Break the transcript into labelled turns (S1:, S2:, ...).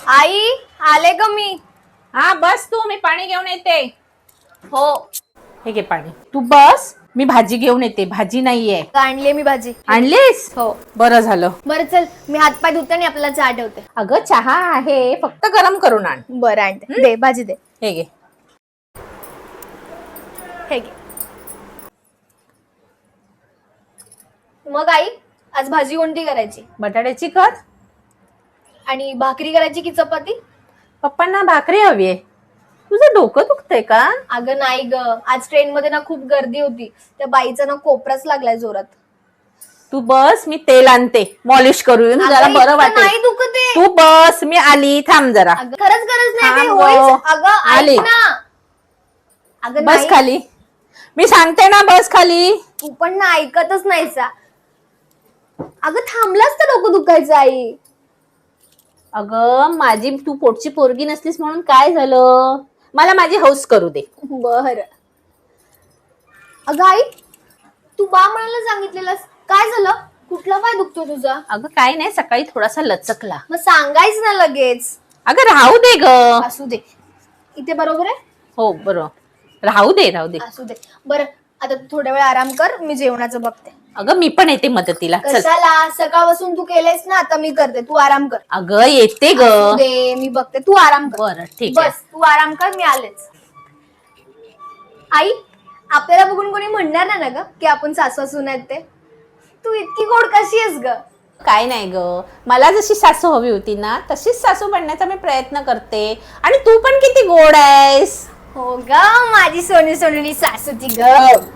S1: आई आले ग मी.
S2: हा बस तू, मी पाणी घेऊन येते.
S1: हो
S2: हे घे पाणी. तू बस, मी भाजी घेऊन येते. भाजी नाहीये.
S1: आणली मी भाजी.
S2: आणलीस?
S1: हो.
S2: बरं झालं.
S1: बरं चल, मी हातपाय धुते आणि आपल्याला चहा ठेवते.
S2: अगं चहा आहे, फक्त गरम करून आण.
S1: बरं आणते. दे भाजी दे.
S2: हे घे.
S1: हे घे. मग आई आज भाजी कोणती करायची?
S2: बटाट्याची कर.
S1: आणि भाकरी करायची की चपाती?
S2: पप्पांना भाकरी हवी आहे. तुझं डोकं दुखतंय का?
S1: अगं नाही ग, आज ट्रेन मध्ये ना खूप गर्दी होती. त्या बाईचा ना कोपराच लागलाय जोरात.
S2: तू बस, मी तेल आणते, मॉलिश करून जरा
S1: अगं,
S2: बरं
S1: इतकं
S2: वाटेल.
S1: नाही दुखत आहे.
S2: तू बस, मी आली. थांब जरा.
S1: अगं, खरंच गरज नाही काही
S2: थांब
S1: होईल.
S2: गं.
S1: अगं
S2: आली.
S1: ऐक ना. अगं
S2: बस
S1: नाही.
S2: खाली. मी सांगते ना, बस खाली.
S1: तू पण ना ऐकतच नाहीसा. अगं थांबलाच तर डोकं दुखायचं आई.
S2: अगं माझी तू पोटची पोरगी नसलीस म्हणून काय झालं? मला माझी हौस करू दे.
S1: बर. अगं आई, तू बा म्हणायला सांगितलेलंस, काय झालं? कुठला पाय दुखतो तुझा?
S2: अगं काय नाही, सकाळी थोडासा लचकला.
S1: मग सांगायच ना लगेच.
S2: अगं राहू दे ग.
S1: असू दे. इथे बरोबर आहे?
S2: हो बरोबर. राहू दे राहू दे.
S1: असू दे. बरं आता तू थोड्या वेळ आराम कर, मी जेवणाचं बघते.
S2: अगं मी पण येते मदतीला. चल.
S1: कशाला? सकाळपासून तू केलेस ना, आता मी करते. तू आराम कर.
S2: अगं येते ग.
S1: असू दे, मी बघते. तू आराम कर.
S2: बरं ठीक आहे.
S1: बस तू आराम कर, मी आलेच. आई, आपल्याला बघून कोणी म्हणणार ना ग की आपण सासू सून आहेत ते. तू इतकी गोड कशी आहेस ग?
S2: काय नाही ग, मला जशी सासू हवी होती ना तशीच सासू बनण्याचा मी प्रयत्न करते. आणि तू पण किती गोड आहेस.
S1: हो ग, माझी सोनी सोनूनी सासूची ग.